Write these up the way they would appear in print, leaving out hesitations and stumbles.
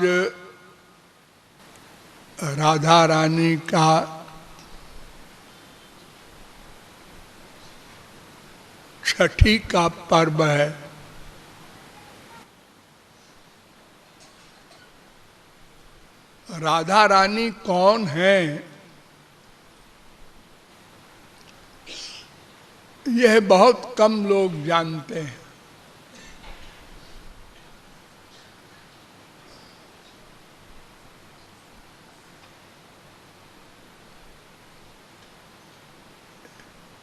आज राधा रानी का छठी का पर्व है। राधा रानी कौन है, यह बहुत कम लोग जानते हैं।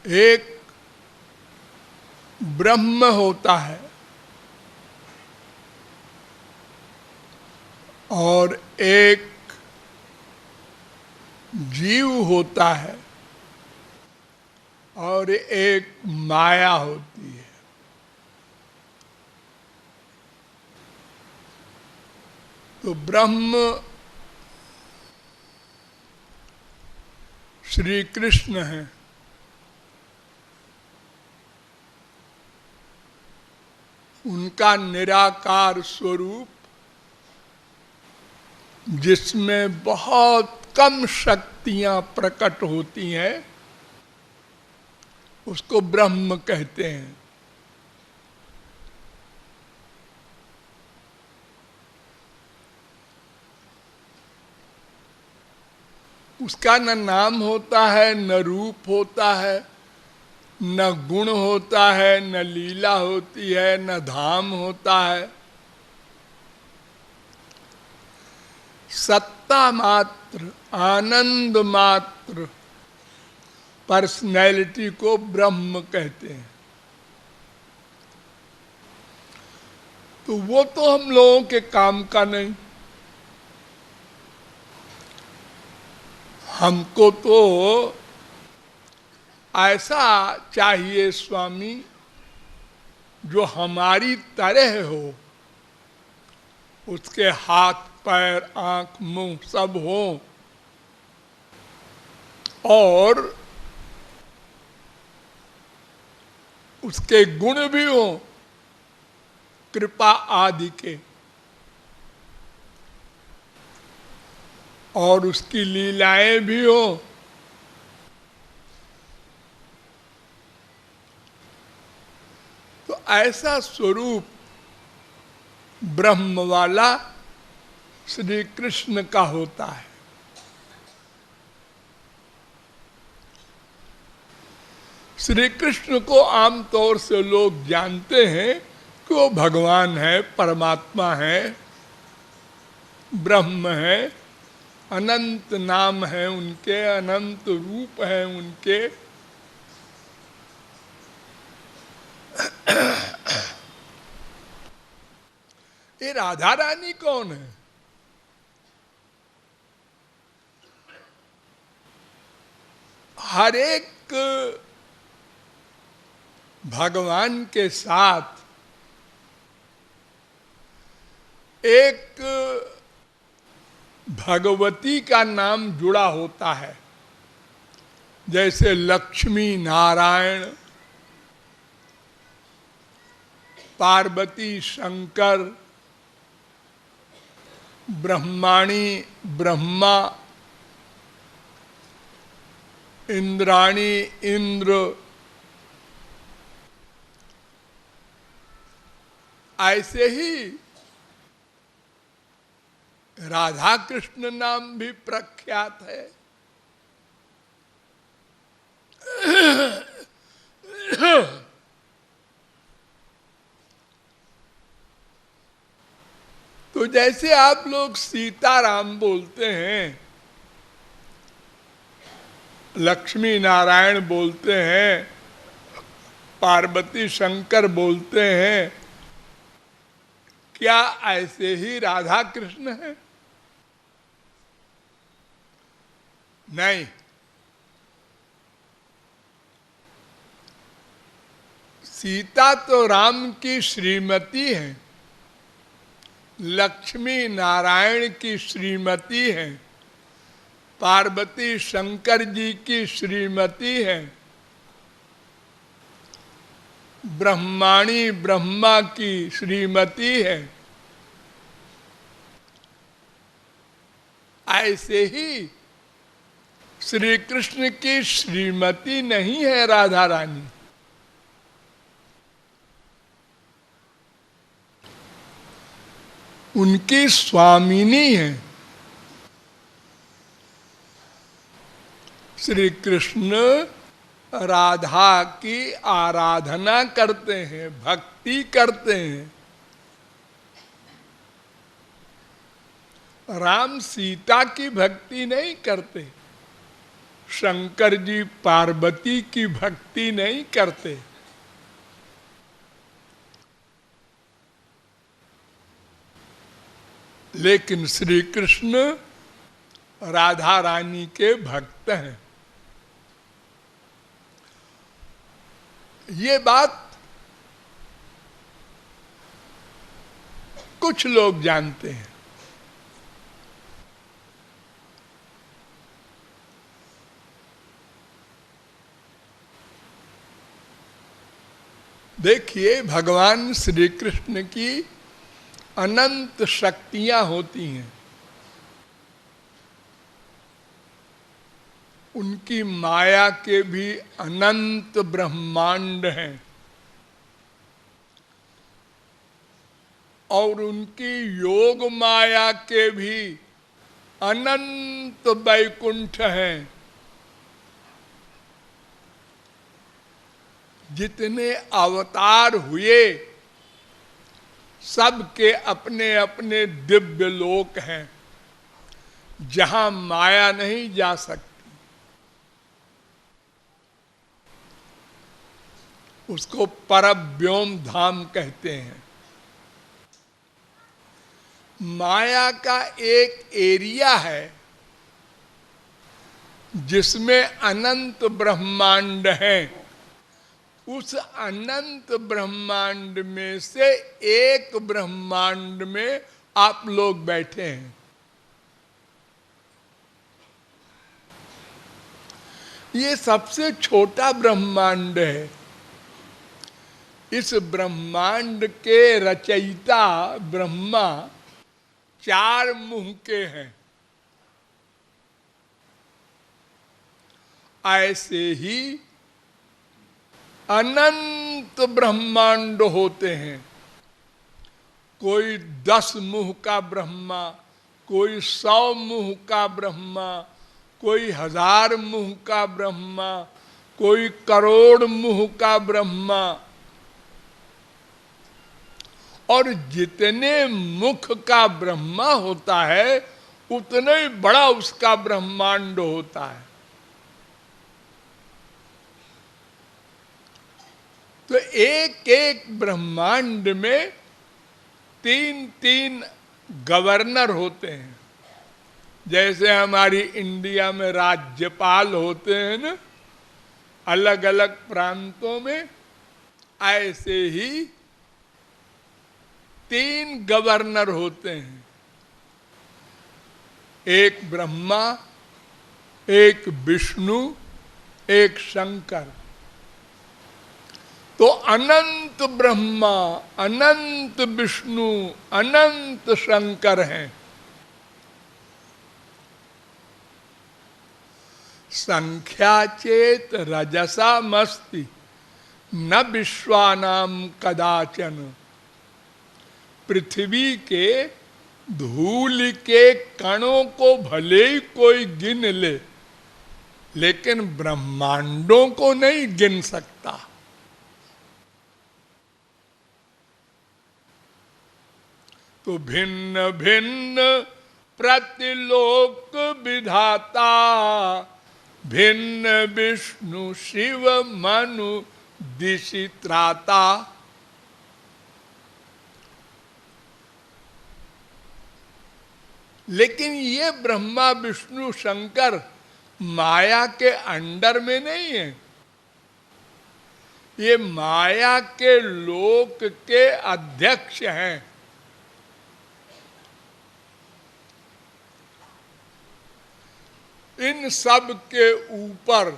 एक ब्रह्म होता है और एक जीव होता है और एक माया होती है। तो ब्रह्म श्री कृष्ण हैं, उनका निराकार स्वरूप जिसमें बहुत कम शक्तियां प्रकट होती हैं, उसको ब्रह्म कहते हैं। उसका न नाम होता है, न रूप होता है, न गुण होता है, न लीला होती है, न धाम होता है। सत्ता मात्र, आनंद मात्र पर्सनैलिटी को ब्रह्म कहते हैं। तो वो तो हम लोगों के काम का नहीं। हमको तो ऐसा चाहिए स्वामी जो हमारी तरह हो, उसके हाथ पैर आंख मुंह सब हो और उसके गुण भी हो, कृपा आदि के, और उसकी लीलाएं भी हो। तो ऐसा स्वरूप ब्रह्म वाला श्री कृष्ण का होता है। श्री कृष्ण को आमतौर से लोग जानते हैं कि वो भगवान है, परमात्मा है, ब्रह्म है, अनंत नाम है उनके, अनंत रूप है उनके। ये राधा रानी कौन है? हर एक भगवान के साथ एक भगवती का नाम जुड़ा होता है। जैसे लक्ष्मी नारायण, पार्वती शंकर, ब्रह्माणी ब्रह्मा, इंद्राणी इंद्र, ऐसे ही राधा कृष्ण नाम भी प्रख्यात है। तो जैसे आप लोग सीताराम बोलते हैं, लक्ष्मी नारायण बोलते हैं, पार्वती शंकर बोलते हैं, क्या ऐसे ही राधा कृष्ण है? नहीं। सीता तो राम की श्रीमती है, लक्ष्मी नारायण की श्रीमती है, पार्वती शंकर जी की श्रीमती है, ब्रह्माणी ब्रह्मा की श्रीमती है, ऐसे ही श्री कृष्ण की श्रीमती नहीं है राधा रानी, उनकी स्वामिनी है। श्री कृष्ण राधा की आराधना करते हैं, भक्ति करते हैं। राम सीता की भक्ति नहीं करते, शंकर जी पार्वती की भक्ति नहीं करते। लेकिन श्री कृष्ण राधा रानी के भक्त हैं। ये बात कुछ लोग जानते हैं। देखिए, भगवान श्री कृष्ण की अनंत शक्तियां होती हैं, उनकी माया के भी अनंत ब्रह्मांड हैं और उनकी योग माया के भी अनंत वैकुंठ हैं। जितने अवतार हुए सबके अपने अपने दिव्य लोक हैं जहां माया नहीं जा सकती। उसको परव्योम धाम कहते हैं। माया का एक एरिया है जिसमें अनंत ब्रह्मांड हैं। उस अनंत ब्रह्मांड में से एक ब्रह्मांड में आप लोग बैठे हैं। ये सबसे छोटा ब्रह्मांड है। इस ब्रह्मांड के रचयिता ब्रह्मा 4 मुंह के हैं। ऐसे ही अनंत ब्रह्मांड होते हैं। कोई 10 मुंह का ब्रह्मा, कोई 100 मुंह का ब्रह्मा, कोई 1000 मुंह का ब्रह्मा, कोई करोड़ मुंह का ब्रह्मा। और जितने मुख का ब्रह्मा होता है उतना ही बड़ा उसका ब्रह्मांड होता है। तो एक एक ब्रह्मांड में 3-3 गवर्नर होते हैं। जैसे हमारी इंडिया में राज्यपाल होते हैं ना, अलग अलग प्रांतों में, ऐसे ही 3 गवर्नर होते हैं। एक ब्रह्मा, एक विष्णु, एक शंकर। तो अनंत ब्रह्मा, अनंत विष्णु, अनंत शंकर हैं। संख्या चेत रजसा मस्ति न विश्वानाम कदाचन। पृथ्वी के धूल के कणों को भले ही कोई गिन ले, लेकिन ब्रह्मांडों को नहीं गिन सकता। तो भिन्न भिन्न प्रतिलोक विधाता, भिन्न विष्णु शिव मनु दिशि त्राता। लेकिन ये ब्रह्मा विष्णु शंकर माया के अंडर में नहीं है। ये माया के लोक के अध्यक्ष हैं। इन सब के ऊपर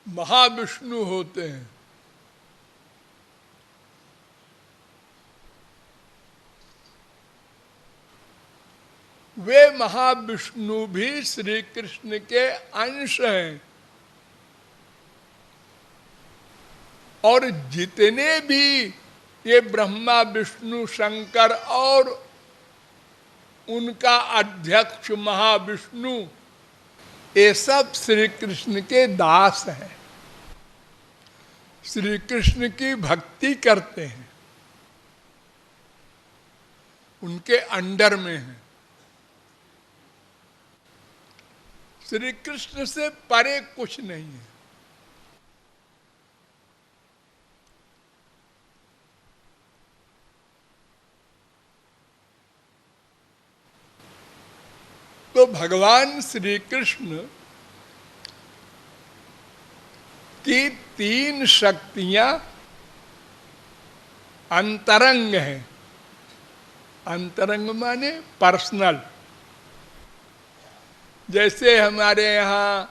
महाविष्णु होते हैं। वे महाविष्णु भी श्री कृष्ण के अंश हैं। और जितने भी ये ब्रह्मा विष्णु शंकर और उनका अध्यक्ष महाविष्णु, ये सब श्री कृष्ण के दास हैं, श्री कृष्ण की भक्ति करते हैं, उनके अंडर में हैं। श्री कृष्ण से परे कुछ नहीं है। तो भगवान श्री कृष्ण की तीन शक्तियां अंतरंग हैं। अंतरंग माने पर्सनल। जैसे हमारे यहाँ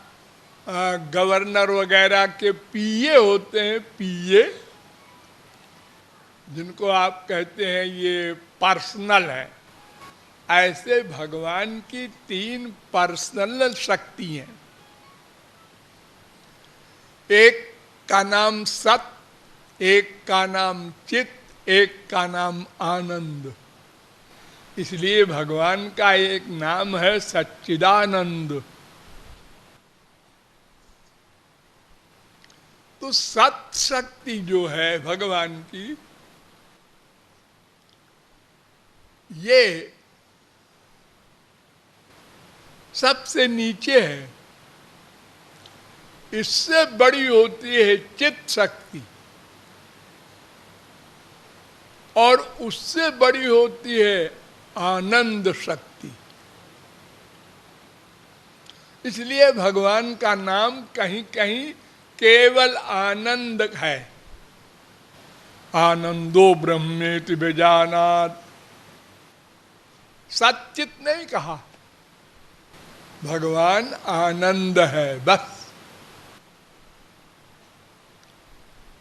गवर्नर वगैरह के पीए होते हैं, पीए जिनको आप कहते हैं ये पर्सनल है, ऐसे भगवान की तीन पर्सनल शक्ति हैं। एक का नाम सत, एक का नाम चित, एक का नाम आनंद। इसलिए भगवान का एक नाम है सच्चिदानंद। तो सत शक्ति जो है भगवान की, ये सबसे नीचे है। इससे बड़ी होती है चित्त शक्ति, और उससे बड़ी होती है आनंद शक्ति। इसलिए भगवान का नाम कहीं कहीं केवल आनंद है। आनंदो ब्रह्मेति विजानात्, सच्चित नहीं कहा, भगवान आनंद है बस।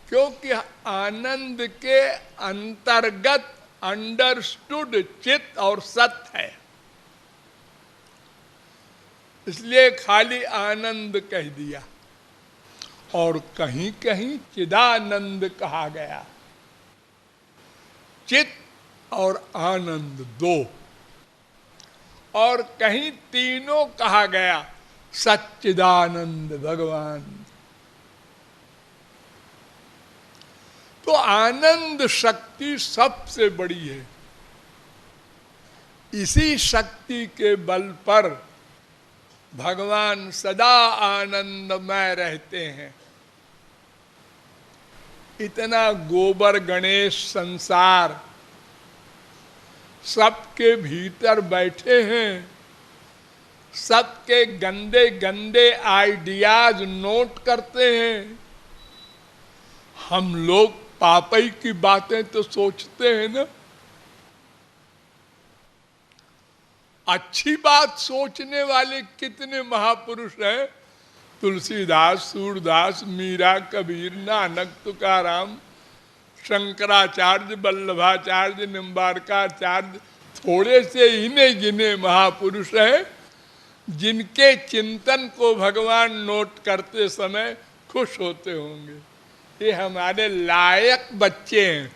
क्योंकि आनंद के अंतर्गत अंडरस्टूड चित और सत है, इसलिए खाली आनंद कह दिया। और कहीं कहीं चिदानंद कहा गया। चित और आनंद दो, और कहीं तीनों कहा गया। सच्चिदानंद भगवान। तो आनंद शक्ति सबसे बड़ी है। इसी शक्ति के बल पर भगवान सदा आनंदमय रहते हैं। इतना गोबर गणेश संसार सबके भीतर बैठे हैं, सबके गंदे गंदे आइडियाज नोट करते हैं। हम लोग पापई की बातें तो सोचते हैं ना, अच्छी बात सोचने वाले कितने महापुरुष हैं। तुलसीदास, सूरदास, मीरा, कबीर, नानक, तुकाराम, शंकराचार्य, वल्लभाचार्य, निम्बारकाचार्य, थोड़े से इन्हें गिने महापुरुष हैं जिनके चिंतन को भगवान नोट करते समय खुश होते होंगे। ये हमारे लायक बच्चे हैं,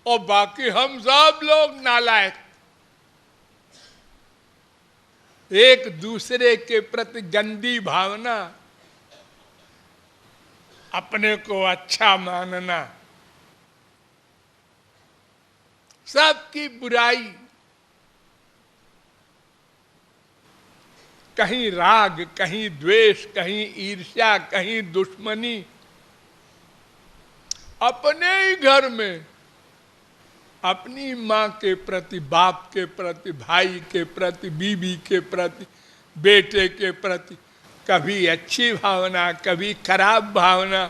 और बाकी हम सब लोग नालायक। एक दूसरे के प्रति गंदी भावना, अपने को अच्छा मानना, सबकी बुराई, कहीं राग, कहीं द्वेष, कहीं ईर्ष्या, कहीं दुश्मनी। अपने ही घर में अपनी माँ के प्रति, बाप के प्रति, भाई के प्रति, बीवी के प्रति, बेटे के प्रति कभी अच्छी भावना, कभी खराब भावना।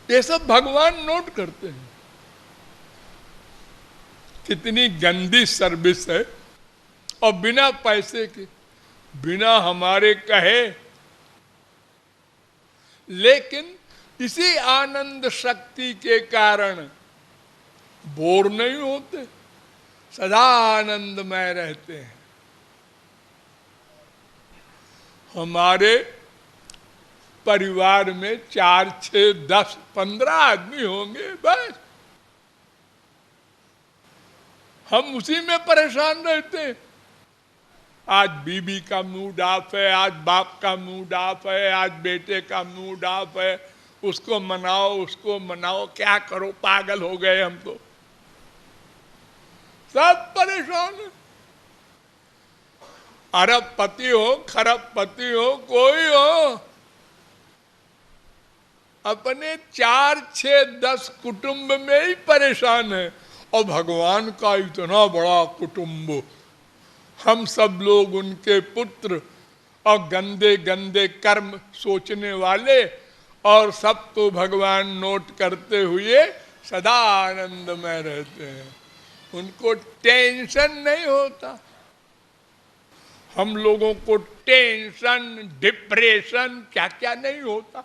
ये सब भगवान नोट करते हैं। कितनी गंदी सर्विस है, और बिना पैसे के, बिना हमारे कहे। लेकिन इसी आनंद शक्ति के कारण बोर नहीं होते, सदा आनंदमय रहते हैं। हमारे परिवार में 4, 6, 10, 15 आदमी होंगे बस, हम उसी में परेशान रहते हैं। आज बीबी का मूड ऑफ है, आज बाप का मूड ऑफ है, आज बेटे का मूड ऑफ है, उसको मनाओ उसको मनाओ, क्या करो, पागल हो गए हम तो, सब परेशान है। अरबपति हो खरबपति हो कोई हो, अपने 4, 6, 10 कुटुंब में ही परेशान है, और भगवान का इतना बड़ा कुटुंब, हम सब लोग उनके पुत्र, और गंदे गंदे कर्म सोचने वाले, और सबको भगवान नोट करते हुए सदा आनंद में रहते हैं, उनको टेंशन नहीं होता। हम लोगों को टेंशन, डिप्रेशन, क्या क्या नहीं होता।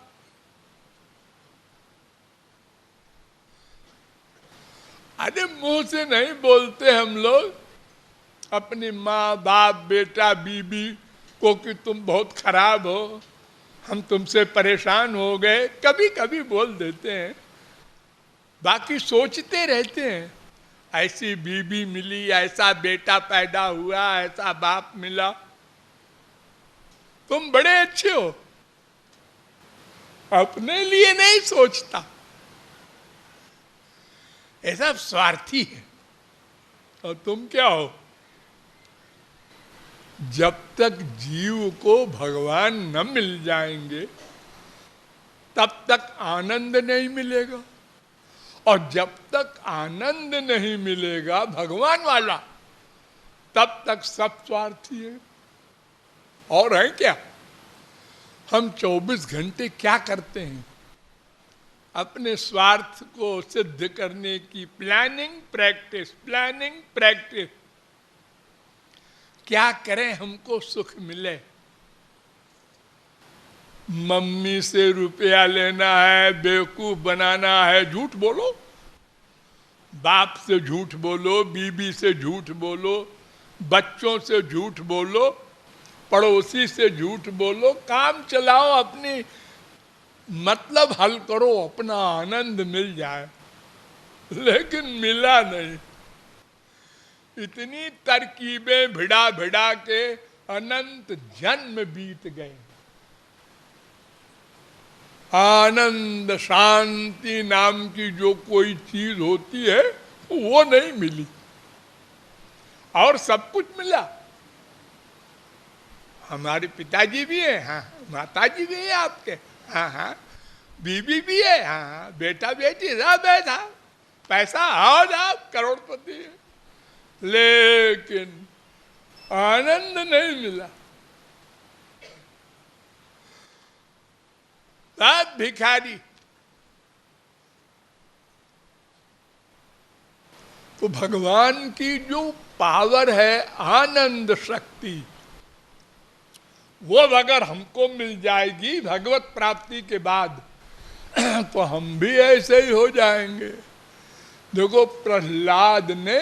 अरे मुंह से नहीं बोलते हम लोग अपनी माँ बाप बेटा बीबी को कि तुम बहुत खराब हो, हम तुमसे परेशान हो गए, कभी कभी बोल देते हैं, बाकी सोचते रहते हैं ऐसी बीबी मिली, ऐसा बेटा पैदा हुआ, ऐसा बाप मिला, तुम बड़े अच्छे हो। अपने लिए नहीं सोचता, ऐसा स्वार्थी है। और तुम क्या हो? जब तक जीव को भगवान न मिल जाएंगे तब तक आनंद नहीं मिलेगा, और जब तक आनंद नहीं मिलेगा भगवान वाला तब तक सब स्वार्थी है। और है क्या, हम 24 घंटे क्या करते हैं? अपने स्वार्थ को सिद्ध करने की प्लानिंग प्रैक्टिस, प्लानिंग प्रैक्टिस। क्या करें हमको सुख मिले? मम्मी से रुपया लेना है, बेवकूफ बनाना है, झूठ बोलो, बाप से झूठ बोलो, बीबी से झूठ बोलो, बच्चों से झूठ बोलो, पड़ोसी से झूठ बोलो, काम चलाओ, अपनी मतलब हल करो, अपना आनंद मिल जाए। लेकिन मिला नहीं। इतनी तरकीबें भिड़ा भिड़ा के अनंत जन्म बीत गए, आनंद शांति नाम की जो कोई चीज होती है वो नहीं मिली, और सब कुछ मिला। हमारे पिताजी भी है, हाँ, माताजी भी है आपके, हाँ हाँ, बीबी भी है, हाँ, बेटा बेटी सब है, था पैसा और आप करोड़पति है, लेकिन आनंद नहीं मिला, सब भिखारी। तो भगवान की जो पावर है, आनंद शक्ति, वो अगर हमको मिल जाएगी भगवत प्राप्ति के बाद तो हम भी ऐसे ही हो जाएंगे। देखो प्रहलाद ने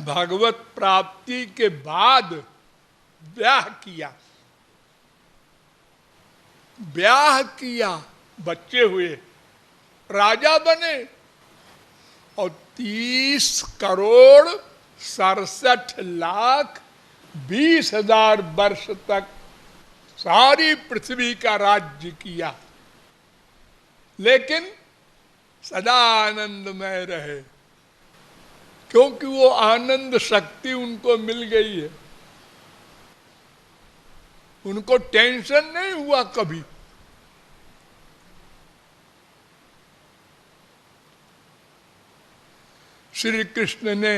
भगवत प्राप्ति के बाद ब्याह किया, ब्याह किया, बच्चे हुए, राजा बने, और 30 करोड़ 67 लाख 20,000 वर्ष तक सारी पृथ्वी का राज्य किया, लेकिन सदा आनंद में रहे, क्योंकि वो आनंद शक्ति उनको मिल गई है। उनको टेंशन नहीं हुआ कभी। श्री कृष्ण ने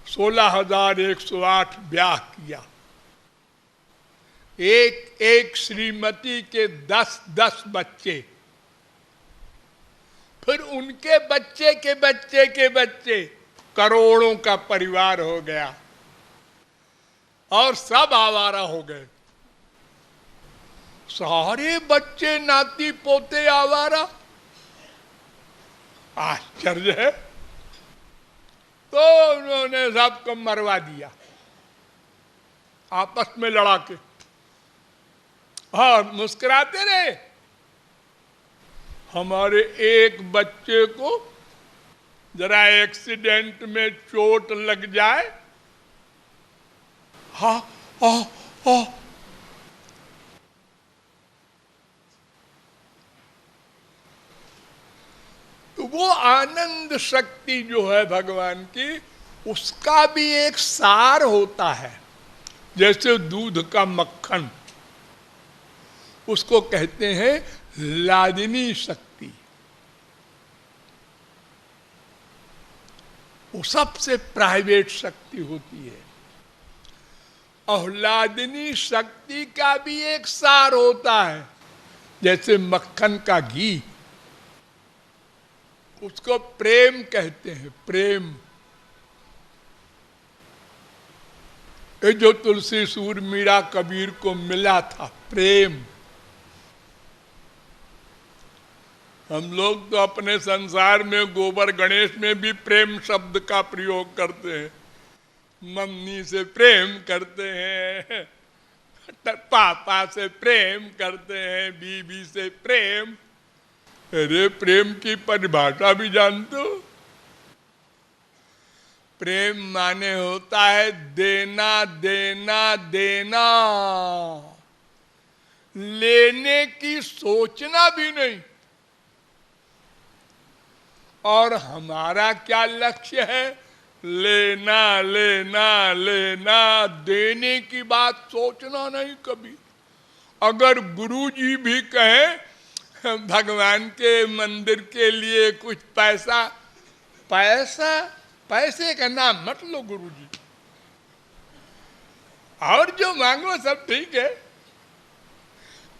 16,108 ब्याह किया, एक एक श्रीमती के 10-10 बच्चे, फिर उनके बच्चे के बच्चे के बच्चे, करोड़ों का परिवार हो गया, और सब आवारा हो गए, सारे बच्चे नाती पोते आवारा। आश्चर्य है। तो उन्होंने सबको मरवा दिया आपस में लड़ा के, और मुस्कुराते रहे। हमारे एक बच्चे को जरा एक्सीडेंट में चोट लग जाए, हा हा हा, तो वो आनंद शक्ति जो है भगवान की, उसका भी एक सार होता है। जैसे दूध का मक्खन, उसको कहते हैं लादिनी शक्ति। वो सबसे प्राइवेट शक्ति होती है। आह्लादिनी शक्ति का भी एक सार होता है। जैसे मक्खन का घी, उसको प्रेम कहते हैं, प्रेम। ये जो तुलसी सूर मीरा कबीर को मिला था, प्रेम। हम लोग तो अपने संसार में गोबर गणेश में भी प्रेम शब्द का प्रयोग करते हैं। मम्मी से प्रेम करते हैं, पापा से प्रेम करते हैं, बीबी से प्रेम। अरे प्रेम की परिभाषा भी जानते हो? प्रेम माने होता है देना देना देना, लेने की सोचना भी नहीं। और हमारा क्या लक्ष्य है? लेना लेना लेना, देने की बात सोचना नहीं कभी। अगर गुरुजी भी कहें भगवान के मंदिर के लिए कुछ पैसा, पैसे का नाम मत लो गुरुजी, और जो मांगो सब ठीक है।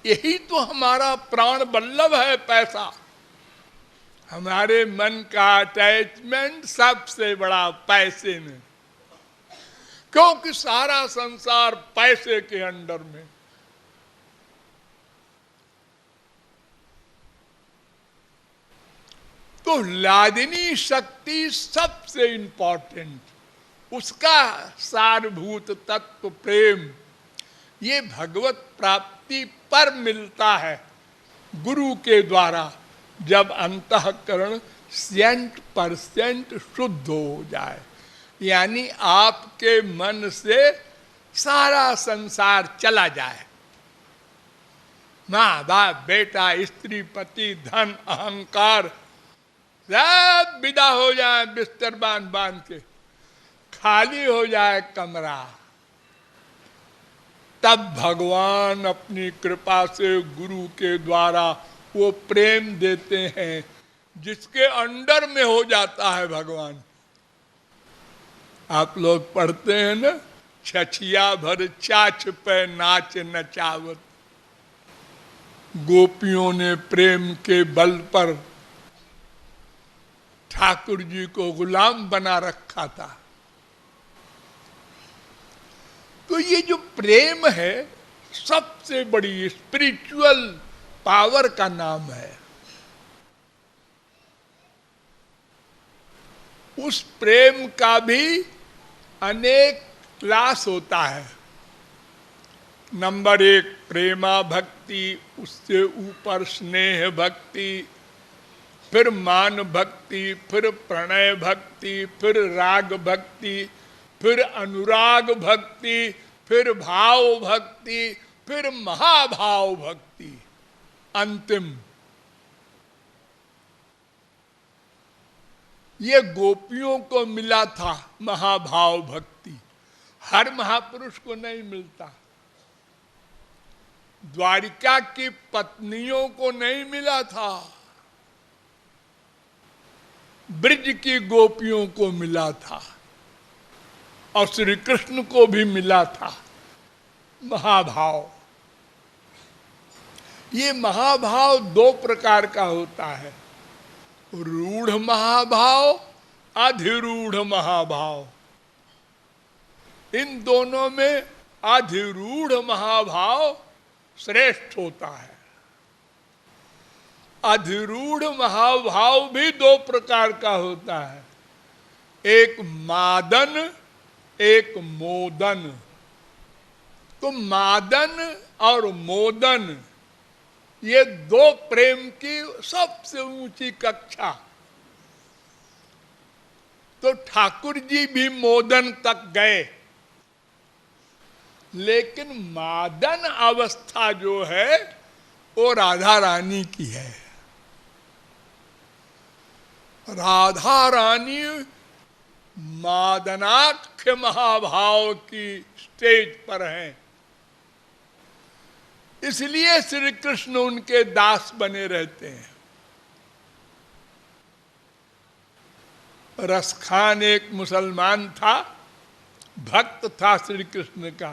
यही तो हमारा प्राण बल्लभ है, पैसा। हमारे मन का अटैचमेंट सबसे बड़ा पैसे में, क्योंकि सारा संसार पैसे के अंडर में। तो लादिनी शक्ति सबसे इंपॉर्टेंट, उसका सारभूत तत्व प्रेम। ये भगवत प्राप्ति पर मिलता है गुरु के द्वारा, जब अंतःकरण 100% शुद्ध हो जाए। यानी आपके मन से सारा संसार चला जाए, माँ बाप बेटा स्त्री पति धन अहंकार सब विदा हो जाए, बिस्तर बांध बांध के खाली हो जाए कमरा। तब भगवान अपनी कृपा से गुरु के द्वारा वो प्रेम देते हैं, जिसके अंडर में हो जाता है भगवान। आप लोग पढ़ते हैं ना, छछिया भर चाछ पे नाच नचावत। गोपियों ने प्रेम के बल पर ठाकुर जी को गुलाम बना रखा था। तो ये जो प्रेम है, सबसे बड़ी स्पिरिचुअल पावर का नाम है। उस प्रेम का भी अनेक क्लास होता है। नंबर 1 प्रेमा भक्ति, उससे ऊपर स्नेह भक्ति, फिर मान भक्ति, फिर प्रणय भक्ति, फिर राग भक्ति, फिर अनुराग भक्ति, फिर भाव भक्ति, फिर महाभाव भक्ति। अंतिम ये गोपियों को मिला था महाभाव भक्ति, हर महापुरुष को नहीं मिलता। द्वारिका की पत्नियों को नहीं मिला था, ब्रज की गोपियों को मिला था, और श्री कृष्ण को भी मिला था महाभाव। ये महाभाव 2 प्रकार का होता है, रूढ़ महाभाव, अधिरूढ़ महाभाव। इन दोनों में अधिरूढ़ महाभाव श्रेष्ठ होता है। अधिरूढ़ महाभाव भी दो प्रकार का होता है, एक मादन, एक मोदन। तो मादन और मोदन ये दो प्रेम की सबसे ऊंची कक्षा। तो ठाकुर जी भी मोदन तक गए, लेकिन मादन अवस्था जो है वो राधा रानी की है। राधा रानी मादनाख्य महाभाव की स्टेज पर हैं, इसलिए श्री कृष्ण उनके दास बने रहते हैं। रसखान एक मुसलमान था, भक्त था श्री कृष्ण का।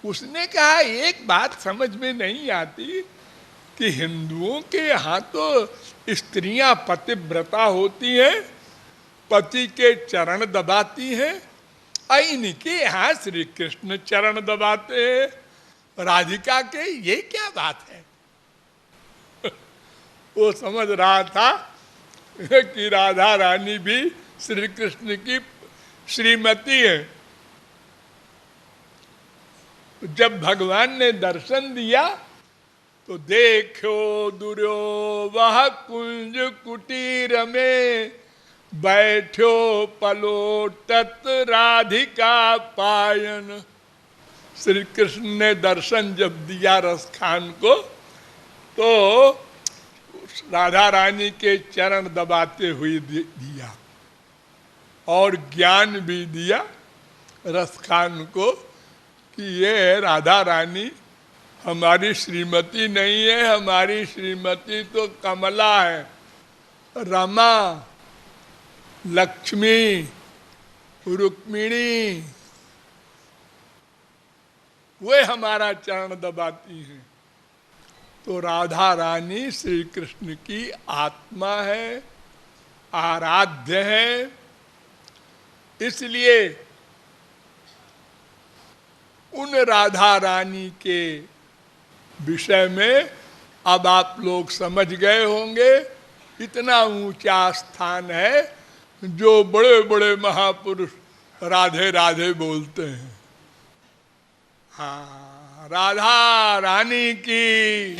उसने कहा एक बात समझ में नहीं आती कि हिंदुओं के यहाँ तो स्त्रियां पतिव्रता होती हैं, पति के चरण दबाती हैं, इनके यहाँ श्री कृष्ण चरण दबाते हैं राधिका के, ये क्या बात है? वो समझ रहा था कि राधा रानी भी श्री कृष्ण की श्रीमती है। जब भगवान ने दर्शन दिया तो देखो दुर्यो वह कुंज कुटीर में, बैठो पलोटत राधिका पायन। श्री कृष्ण ने दर्शन जब दिया रसखान को, तो राधा रानी के चरण दबाते हुए दिया और ज्ञान भी दिया रसखान को कि ये राधा रानी हमारी श्रीमती नहीं है, हमारी श्रीमती तो कमला है, रमा, लक्ष्मी, रुक्मिणी, वे हमारा चरण दबाती हैं। तो राधा रानी श्री कृष्ण की आत्मा है, आराध्य है। इसलिए उन राधा रानी के विषय में अब आप लोग समझ गए होंगे, इतना ऊंचा स्थान है जो बड़े बड़े महापुरुष राधे राधे बोलते हैं। हाँ, राधा रानी की